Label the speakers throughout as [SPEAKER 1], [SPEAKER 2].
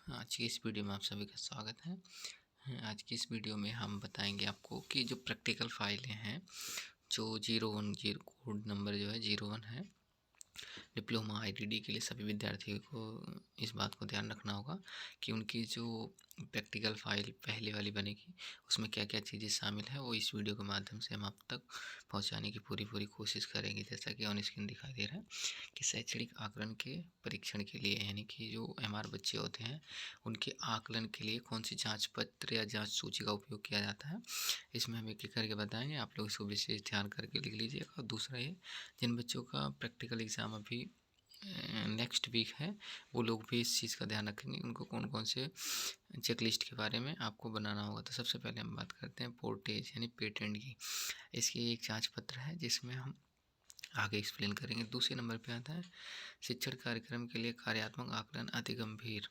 [SPEAKER 1] आज की इस वीडियो में आप सभी का स्वागत है। आज की इस वीडियो में हम बताएंगे आपको कि जो प्रैक्टिकल फाइलें हैं, जो 01 कोड नंबर जो है 01 है, डिप्लोमा आईटीडी के लिए सभी विद्यार्थियों को इस बात को ध्यान रखना होगा कि उनकी जो प्रैक्टिकल फाइल पहले वाली बनेगी उसमें क्या क्या चीज़ें शामिल है, वो इस वीडियो के माध्यम से हम आप तक पहुंचाने की पूरी कोशिश करेंगे। जैसा कि ऑन स्क्रीन दिखाई दे रहा है कि शैक्षणिक आकलन के परीक्षण के लिए, यानी कि जो एमआर बच्चे होते हैं उनके आकलन के लिए कौन सी जाँच पत्र या जाँच सूची का उपयोग किया जाता है, इसमें हम एक एक करके बताएंगे। आप लोग इसको विशेष ध्यान करके लिख लीजिएगा। और दूसरा ये, जिन बच्चों का प्रैक्टिकल एग्ज़ाम अभी नेक्स्ट वीक है, वो लोग भी इस चीज़ का ध्यान रखेंगे उनको कौन कौन से चेक लिस्ट के बारे में आपको बनाना होगा। तो सबसे पहले हम बात करते हैं पोर्टेज यानी पेटेंट की। इसकी एक जांच पत्र है जिसमें हम आगे एक्सप्लेन करेंगे। दूसरे नंबर पे आता है शिक्षण कार्यक्रम के लिए कार्यात्मक आकलन अति गंभीर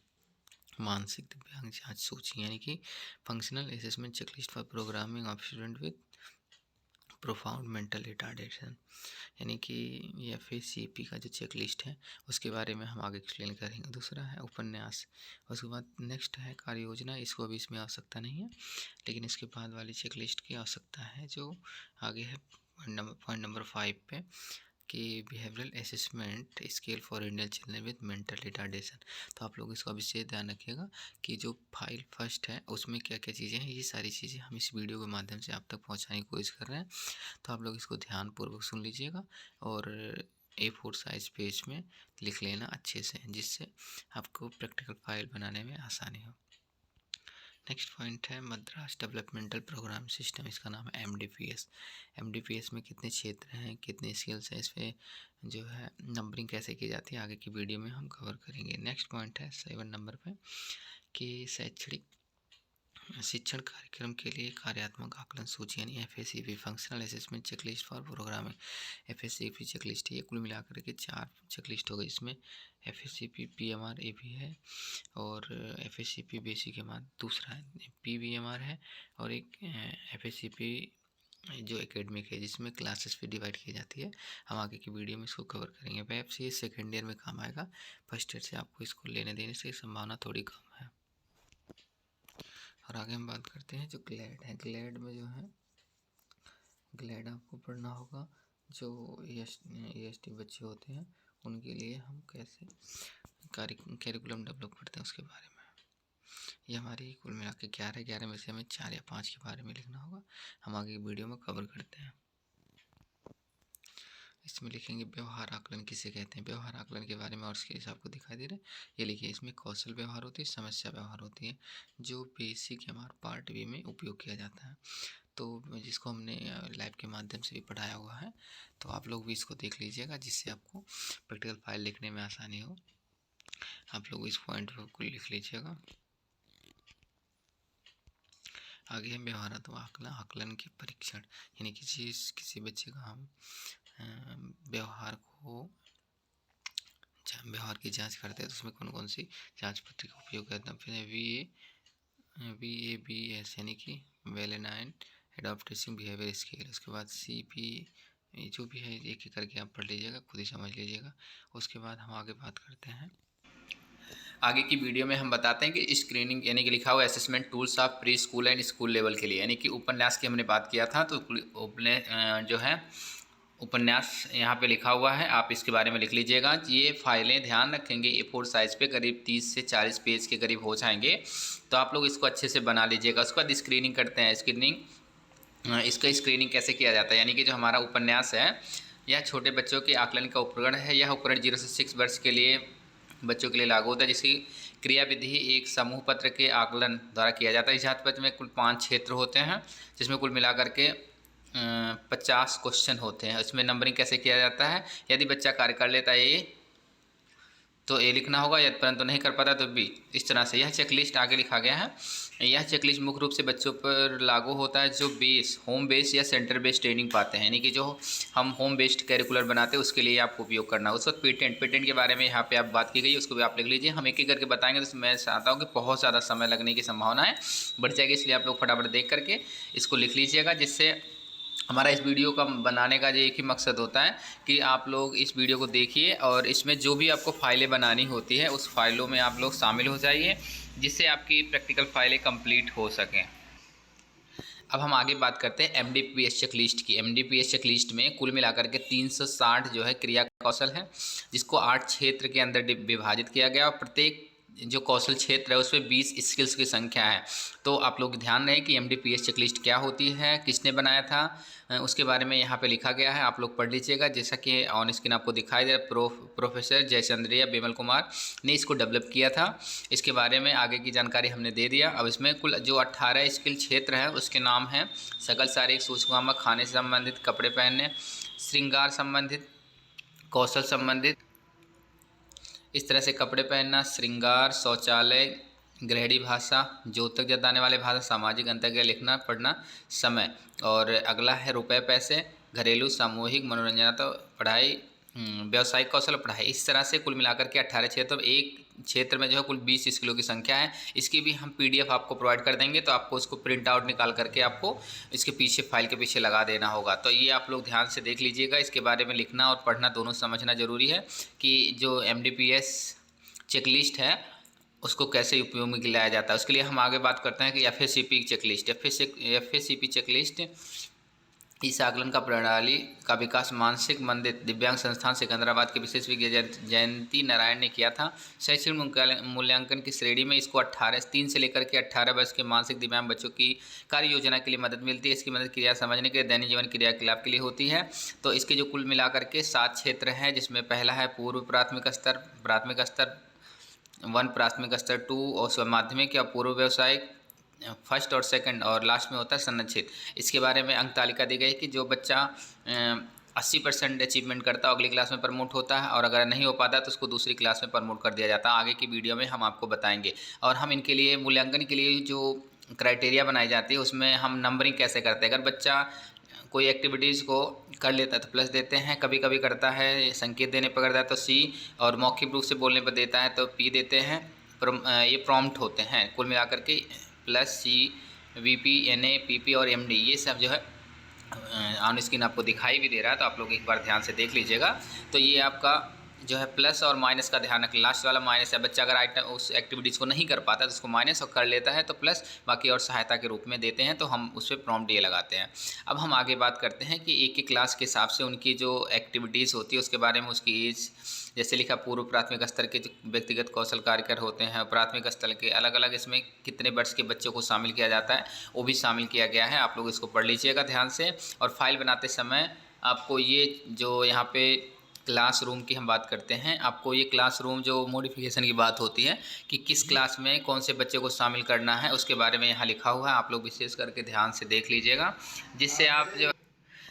[SPEAKER 1] मानसिक दिव्यांग जांच सूची, यानी कि functional assessment checklist for programming of student with profound mental retardation, यानी कि FACP का जो चेक लिस्ट है उसके बारे में हम आगे एक्सप्लेन करेंगे। दूसरा है उपन्यास। उसके बाद नेक्स्ट है कार्य योजना। इसको अभी इसमें आवश्यकता नहीं है, लेकिन इसके बाद वाली चेक लिस्ट की आवश्यकता है जो आगे है पॉइंट नंबर 5 पे, कि behavioural assessment scale for Indian children with mental retardation. तो आप लोग इसका विशेष ध्यान रखिएगा कि जो फाइल फर्स्ट है उसमें क्या क्या चीज़ें हैं, ये सारी चीज़ें हम इस वीडियो के माध्यम से आप तक पहुंचाने की कोशिश कर रहे हैं। तो आप लोग इसको ध्यानपूर्वक सुन लीजिएगा और A4 साइज पेज में लिख लेना अच्छे से, जिससे आपको प्रैक्टिकल फाइल बनाने में आसानी हो। नेक्स्ट पॉइंट है मद्रास डेवलपमेंटल प्रोग्राम सिस्टम। इसका नाम है MDPS। MDPS में कितने क्षेत्र हैं, कितने स्किल्स हैं, इस पर जो है नंबरिंग कैसे की जाती है आगे की वीडियो में हम कवर करेंगे। नेक्स्ट पॉइंट है 7 नंबर पे कि शैक्षणिक शिक्षण कार्यक्रम के लिए कार्यात्मक आकलन सूची यानी FACP functional assessment checklist for programming. FACP checklist है, ये कुल मिलाकर के 4 चेकलिस्ट हो गई। इसमें FACP PMR A भी है और FACP बेसिक के बाद दूसरा है PVMR है, और एक FACP जो एकेडमिक है जिसमें क्लासेस पे डिवाइड की जाती है। हम आगे की वीडियो में इसको कवर करेंगे। वेब से सेकेंड ईयर में काम आएगा, फर्स्ट ईयर से आपको इसको लेने देने से संभावना थोड़ी कम है। और आगे हम बात करते हैं जो ग्लैड है। ग्लैड में जो है, ग्लैड आपको पढ़ना होगा। जो EST बच्चे होते हैं उनके लिए हम कैसे कैरिकुलम डेवलप करते हैं उसके बारे में। ये हमारी कुल मिला के 11 में से हमें 4 या 5 के बारे में लिखना होगा। हम आगे वीडियो में कवर करते हैं। इसमें लिखेंगे व्यवहार आकलन किसे कहते हैं। व्यवहार आकलन के बारे में और इसके आपको दिखाई दे रहा है, ये लिखिए। इसमें कौशल व्यवहार होती है, समस्या व्यवहार होती है, जो बेसिक हमारे पार्ट बी में उपयोग किया जाता है। तो जिसको हमने लाइव के माध्यम से भी पढ़ाया हुआ है, तो आप लोग भी इसको देख लीजिएगा जिससे आपको प्रैक्टिकल फाइल लिखने में आसानी हो। आप लोग इस पॉइंट को लिख लीजिएगा। आगे है व्यवहारात्मक आकलन, आकलन के परीक्षण, यानी किसी बच्चे का हम व्यवहार की जांच करते हैं तो उसमें कौन कौन सी जांच पत्र का उपयोग करते हैं। फिर VABS यानी कि वेलेनाइन एडाप्टेशन बिहेवियर स्केल। उसके बाद CP, जो भी है एक एक करके आप पढ़ लीजिएगा, खुद ही समझ लीजिएगा। उसके बाद हम आगे बात करते हैं। आगे की वीडियो में हम बताते हैं कि स्क्रीनिंग यानी कि लिखा हुआ assessment tools of pre school and school level के लिए, यानी कि उपन्यास की हमने बात किया था। तो जो है उपन्यास यहाँ पे लिखा हुआ है, आप इसके बारे में लिख लीजिएगा। ये फाइलें ध्यान रखेंगे A4 साइज़ पे करीब 30 से 40 पेज के करीब हो जाएंगे, तो आप लोग इसको अच्छे से बना लीजिएगा। उसके बाद स्क्रीनिंग करते हैं। इसका स्क्रीनिंग कैसे किया जाता है, यानी कि जो हमारा उपन्यास है यह छोटे बच्चों के आकलन का उपकरण है। यह उपकरण 0 से 6 वर्ष के लिए बच्चों के लिए लागू होता है, जिसकी क्रियाविधि एक समूह पत्र के आकलन द्वारा किया जाता है। इस जांच पत्र में कुल 5 क्षेत्र होते हैं, जिसमें कुल मिलाकर के 50 क्वेश्चन होते हैं। इसमें नंबरिंग कैसे किया जाता है, यदि बच्चा कार्य कर लेता है A तो A लिखना होगा, यदि परंतु नहीं कर पाता तो B। इस तरह से यह चेकलिस्ट आगे लिखा गया है। यह चेकलिस्ट मुख्य रूप से बच्चों पर लागू होता है जो होम बेस्ड या सेंटर बेस्ड ट्रेनिंग पाते हैं, यानी कि जो हम होम बेस्ड कैरिकुलर बनाते हैं उसके लिए आपको उपयोग करना है। उस वक्त पेटेंट के बारे में यहाँ पे आप बात की गई, उसको भी आप लिख लीजिए। हम एक एक करके बताएंगे तो मैं चाहता हूँ कि बहुत ज़्यादा समय लगने की संभावना है बढ़ जाएगी, इसलिए आप लोग फटाफट देख करके इसको लिख लीजिएगा। जिससे हमारा इस वीडियो का बनाने का जो एक ही मकसद होता है कि आप लोग इस वीडियो को देखिए और इसमें जो भी आपको फाइलें बनानी होती है उस फाइलों में आप लोग शामिल हो जाइए जिससे आपकी प्रैक्टिकल फाइलें कंप्लीट हो सकें। अब हम आगे बात करते हैं MDPS चेकलिस्ट की। MDPS चेकलिस्ट में कुल मिलाकर के 360 जो है क्रिया कौशल है, जिसको 8 क्षेत्र के अंदर विभाजित किया गया और प्रत्येक जो कौशल क्षेत्र है उसमें 20 स्किल्स की संख्या है। तो आप लोग ध्यान रहे कि MDPS चेकलिस्ट क्या होती है, किसने बनाया था, उसके बारे में यहाँ पे लिखा गया है, आप लोग पढ़ लीजिएगा। जैसा कि ऑन स्क्रीन आपको दिखाई दे रहा, प्रोफेसर जयचंद्रिया बेमल कुमार ने इसको डेवलप किया था। इसके बारे में आगे की जानकारी हमने दे दिया। अब इसमें कुल जो 18 स्किल क्षेत्र हैं उसके नाम हैं सकल शारीरिक सूचकांक, खाने से संबंधित, कपड़े पहनने, श्रृंगार संबंधित, कौशल संबंधित, इस तरह से कपड़े पहनना, श्रृंगार, शौचालय, गृहिणी भाषा, ज्योतक जताने वाले भाषा, सामाजिक अंतर्क्रिया, लिखना पढ़ना, समय। और अगला है रुपए पैसे, घरेलू, सामूहिक, मनोरंजन, तो पढ़ाई, व्यावसायिक कौशल, पढ़ाई। इस तरह से कुल मिलाकर के 18 क्षेत्र, एक क्षेत्र में जो है कुल 20 स्किलों की संख्या है। इसकी भी हम PDF आपको प्रोवाइड कर देंगे, तो आपको उसको प्रिंट आउट निकाल करके आपको इसके पीछे फाइल के पीछे लगा देना होगा। तो ये आप लोग ध्यान से देख लीजिएगा। इसके बारे में लिखना और पढ़ना दोनों समझना जरूरी है कि जो MDPS चेकलिस्ट है उसको कैसे उपयोग में लाया जाता है। उसके लिए हम आगे बात करते हैं कि FACP चेकलिस्ट। FACP चेकलिस्ट इस आकलन का प्रणाली का विकास मानसिक मंदित दिव्यांग संस्थान सिकंदराबाद के विशेष विज्ञ जयंती नारायण ने किया था। शैक्षणिक मूल्यांकन की श्रेणी में इसको 3 से लेकर के 18 वर्ष के मानसिक दिव्यांग बच्चों की कार्य योजना के लिए मदद मिलती है। इसकी मदद क्रिया समझने के लिए दैनिक जीवन क्रियाकलाप के लिए होती है। तो इसके जो कुल मिलाकर के 7 क्षेत्र हैं, जिसमें पहला है पूर्व प्राथमिक स्तर, 1 प्राथमिक स्तर 2 और माध्यमिक या पूर्व व्यावसायिक, फर्स्ट और सेकंड, और लास्ट में होता है संरक्षित। इसके बारे में अंक तालिका दी गई कि जो बच्चा 80% अचीवमेंट करता है अगली क्लास में प्रमोट होता है, और अगर नहीं हो पाता तो उसको दूसरी क्लास में प्रमोट कर दिया जाता है। आगे की वीडियो में हम आपको बताएंगे। और हम इनके लिए मूल्यांकन के लिए जो क्राइटेरिया बनाई जाती है उसमें हम नंबरिंग कैसे करते हैं। अगर बच्चा कोई एक्टिविटीज़ को कर लेता है तो प्लस देते हैं, कभी कभी करता है संकेत देने पर करता है तो C, और मौखिक रूप से बोलने पर देता है तो P देते हैं। ये प्रॉम्प्ट होते हैं। कुल मिलाकर के +C, VP, NA, PP और MD ये सब जो है ऑन स्क्रीन आपको दिखाई भी दे रहा है, तो आप लोग एक बार ध्यान से देख लीजिएगा। तो ये आपका जो है प्लस और माइनस का ध्यान रखें। लास्ट वाला माइनस है, बच्चा अगर आइटम उस एक्टिविटीज़ को नहीं कर पाता तो उसको माइनस, और कर लेता है तो प्लस, बाकी और सहायता के रूप में देते हैं, तो हम उस पर प्रॉम्प्ट ये लगाते हैं। अब हम आगे बात करते हैं कि एक क्लास के हिसाब से उनकी जो एक्टिविटीज़ होती है उसके बारे में, उसकी एज, जैसे लिखा पूर्व प्राथमिक स्तर के जो व्यक्तिगत कौशल कार्यकर होते हैं, प्राथमिक स्तर के अलग अलग, इसमें कितने वर्ष के बच्चों को शामिल किया जाता है वो भी शामिल किया गया है। आप लोग इसको पढ़ लीजिएगा ध्यान से। और फाइल बनाते समय आपको ये जो यहाँ पे क्लासरूम की हम बात करते हैं, आपको ये क्लासरूम जो मॉडिफिकेशन की बात होती है कि किस क्लास में कौन से बच्चे को शामिल करना है उसके बारे में यहाँ लिखा हुआ है। आप लोग विशेष करके ध्यान से देख लीजिएगा, जिससे आप जो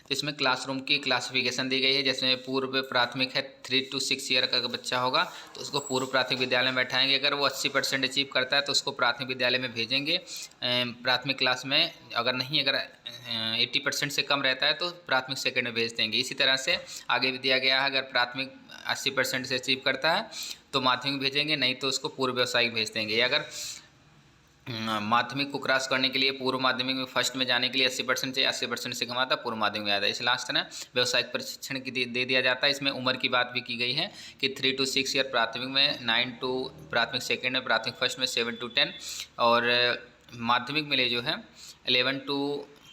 [SPEAKER 1] तो इसमें क्लासरूम की क्लासिफिकेशन दी गई है। जैसे पूर्व प्राथमिक है, 3 to 6 ईयर का बच्चा होगा तो उसको पूर्व प्राथमिक विद्यालय में बैठाएंगे। अगर वो 80% अचीव करता है तो उसको प्राथमिक विद्यालय में भेजेंगे प्राथमिक क्लास में। अगर नहीं, अगर 80% से कम रहता है तो प्राथमिक सेकंड में भेज देंगे। इसी तरह से आगे भी दिया गया है, अगर प्राथमिक 80% से अचीव करता है तो माध्यमिक भेजेंगे, नहीं तो उसको पूर्व व्यावसायिक भेज देंगे। अगर माध्यमिक को क्रॉस करने के लिए पूर्व माध्यमिक में फर्स्ट में जाने के लिए 80% से 80% से कम आता है, पूर्व माध्यमिक में आता है। इस लास्ट ना व्यावसायिक प्रशिक्षण की दे दिया जाता है। इसमें उम्र की बात भी की गई है कि 3 to 6 ईयर प्राथमिक में, 9 to प्राथमिक सेकंड में, प्राथमिक फर्स्ट में 7 to 10, और माध्यमिक में ले जो है 11 to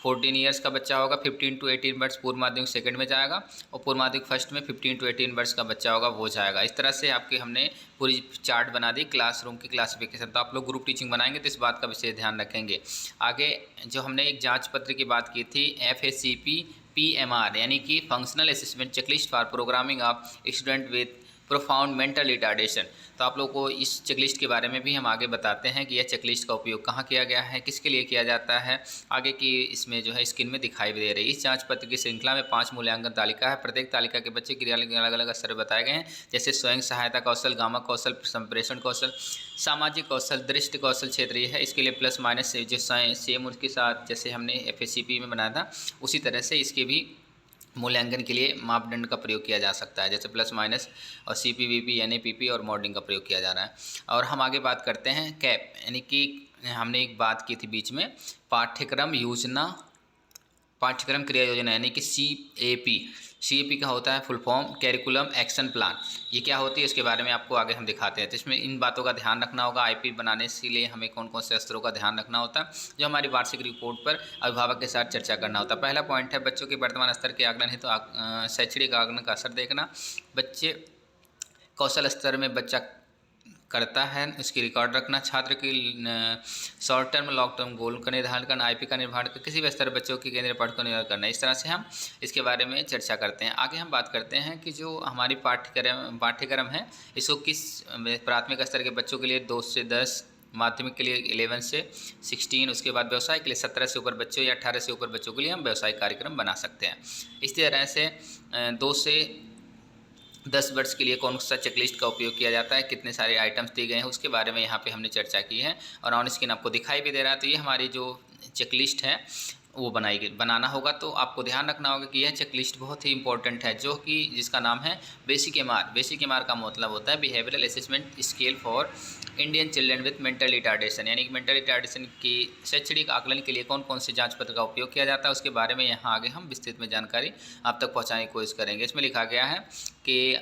[SPEAKER 1] 14 ईयर्स का बच्चा होगा, 15 to 18 वर्ष पूर्व माध्यमिक सेकंड में जाएगा, और पूर्व माध्यमिक फर्स्ट में 15 to 18 वर्ष का बच्चा होगा वो जाएगा। इस तरह से आपके हमने पूरी चार्ट बना दी क्लासरूम की क्लासिफिकेशन। तो आप लोग ग्रुप टीचिंग बनाएंगे तो इस बात का विशेष ध्यान रखेंगे। आगे जो हमने एक जांच पत्र की बात की थी, FACP PMR यानी कि functional assessment checklist for programming of student with profound mental retardation. तो आप लोगों को इस चेकलिस्ट के बारे में भी हम आगे बताते हैं कि यह चेकलिस्ट का उपयोग कहाँ किया गया है, किसके लिए किया जाता है, आगे की इसमें जो है स्क्रीन में दिखाई भी दे रही है। इस जांच पत्र की श्रृंखला में 5 मूल्यांकन तालिका है। प्रत्येक तालिका के बच्चे क्रिया के अलग अलग स्तर बताए गए हैं, जैसे स्वयं सहायता कौशल, गामक कौशल, संप्रेषण कौशल, सामाजिक कौशल, दृष्टि कौशल क्षेत्रीय है। इसके लिए प्लस माइनस जो सेम उसके साथ जैसे हमने FACP में बनाया था उसी तरह से इसके भी मूल्यांकन के लिए मापदंड का प्रयोग किया जा सकता है, जैसे प्लस माइनस और CP, VP, NA, PP और मॉडलिंग का प्रयोग किया जा रहा है। और हम आगे बात करते हैं कैप, यानी कि हमने एक बात की थी बीच में, पाठ्यक्रम योजना
[SPEAKER 2] पाठ्यक्रम क्रिया योजना यानी कि CAP का होता है full form, curriculum action plan. ये क्या होती है इसके बारे में आपको आगे हम दिखाते हैं। तो इसमें इन बातों का ध्यान रखना होगा। IP बनाने के लिए हमें कौन कौन से स्तरों का ध्यान रखना होता है, जो हमारी वार्षिक रिपोर्ट पर अभिभावक के साथ चर्चा करना होता है। पहला पॉइंट है बच्चों के वर्तमान स्तर के आकलन हेतु शैक्षणिक आकलन का असर देखना। बच्चे कौशल स्तर में बच्चा करता है उसकी रिकॉर्ड रखना। छात्र की short term long term goal का निर्धारण करना। IP का निर्धारण कर किसी भी स्तर बच्चों की केंद्रीय पाठ को निर्धारण करना। इस तरह से हम इसके बारे में चर्चा करते हैं। आगे हम बात करते हैं कि जो हमारी पाठ्यक्रम है इसको किस प्राथमिक स्तर के बच्चों के लिए 2 से 10, माध्यमिक के लिए 11 से 16, उसके बाद व्यवसाय के लिए 17 से ऊपर बच्चों या 18 से ऊपर बच्चों के लिए हम व्यवसायिक कार्यक्रम बना सकते हैं। इस तरह से 2 से 10 वर्ष के लिए कौन सा चेकलिस्ट का उपयोग किया जाता है, कितने सारे आइटम्स दिए गए हैं, उसके बारे में यहाँ पे हमने चर्चा की है और ऑन स्क्रीन आपको दिखाई भी दे रहा है। तो ये हमारी जो चेकलिस्ट है वो बनाना होगा। तो आपको ध्यान रखना होगा कि यह चेकलिस्ट बहुत ही इंपॉर्टेंट है, जो कि जिसका नाम है बेसिक MR। बेसिक MR का मतलब होता है behavioural assessment scale for Indian children with mental retardation, यानी कि मेंटल रिटार्डेशन की शैक्षणिक आकलन के लिए कौन कौन से जांच पत्र का उपयोग किया जाता है, उसके बारे में यहाँ आगे हम विस्तृत में जानकारी आप तक पहुँचाने की कोशिश करेंगे। इसमें लिखा गया है कि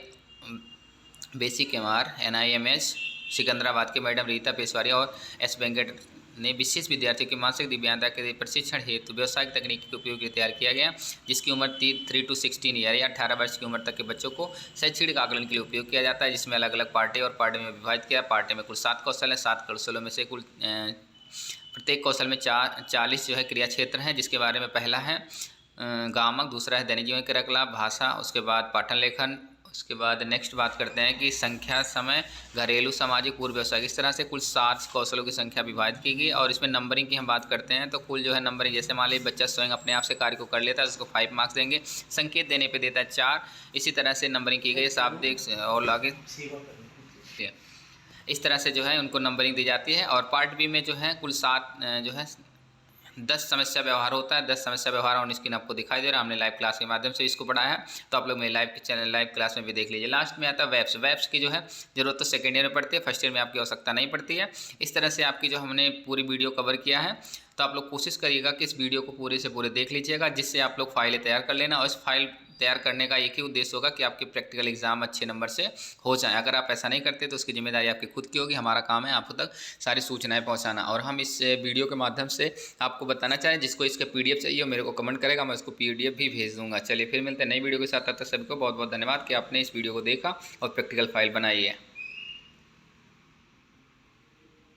[SPEAKER 2] बेसिक MR NIMH सिकंदराबाद के मैडम रीता पेशवारी और S वेंकट ने विशेष विद्यार्थियों की मानसिक दिव्यांगता के प्रशिक्षण हेतु व्यवसायिक तकनीकी के उपयोग तैयार किया गया, जिसकी उम्र 3 to 16 ईयर या 18 वर्ष की उम्र तक के बच्चों को शैक्षणिक आकलन के लिए उपयोग किया जाता है, जिसमें अलग अलग पार्टी और पार्टी में विभाजित किया। पार्टी में कुल 7 कौशल हैं। 7 कौशलों में से कुल प्रत्येक कौशल में 40 जो है क्रिया क्षेत्र हैं, जिसके बारे में पहला है गामक, दूसरा है दैनिक जीवन क्रियाकलाप, भाषा, उसके बाद पाठन लेखन, उसके बाद नेक्स्ट बात करते हैं कि संख्या, समय, घरेलू, सामाजिक, पूर्व व्यवसायिक। इस तरह से कुल 7 कौशलों की संख्या विभाजित की गई। और इसमें नंबरिंग की हम बात करते हैं तो कुल जो है नंबरिंग, जैसे मान लीजिए बच्चा स्वयं अपने आप से कार्य को कर लेता है उसको 5 मार्क्स देंगे, संकेत देने पे देता है 4। इसी तरह से नंबरिंग की गई। शाब्दिक और आगे इस तरह से जो है उनको नंबरिंग दी जाती है। और पार्ट बी में जो है कुल 7 जो है 10 समस्या व्यवहार होता है। 10 समस्या व्यवहार ऑन स्क्रीन आपको दिखाई दे रहा है। हमने लाइव क्लास के माध्यम से इसको पढ़ाया है, तो आप लोग मेरे लाइव क्लास में भी देख लीजिए। लास्ट में आता है वेब्स की जो है जरूरत तो सेकेंड ईयर में पड़ती है, फर्स्ट ईयर में आपकी आवश्यकता नहीं पड़ती है। इस तरह से आपकी जो हमने पूरी वीडियो कवर किया है, तो आप लोग कोशिश करिएगा कि इस वीडियो को पूरे से पूरे देख लीजिएगा, जिससे आप लोग फाइलें तैयार कर लेना। और इस फाइल तैयार करने का एक ही उद्देश्य होगा कि आपके प्रैक्टिकल एग्जाम अच्छे नंबर से हो जाए। अगर आप ऐसा नहीं करते तो उसकी जिम्मेदारी आपकी खुद की होगी। हमारा काम है आप तक सारी सूचनाएं पहुंचाना। और हम इस वीडियो के माध्यम से आपको बताना चाहें, जिसको इसका PDF चाहिए मेरे को कमेंट करेगा, मैं उसको PDF भी भेज दूंगा। चलिए फिर मिलते हैं नई वीडियो के साथ। तब तक सभी को बहुत बहुत धन्यवाद कि आपने इस वीडियो को देखा और प्रैक्टिकल फाइल बनाई है।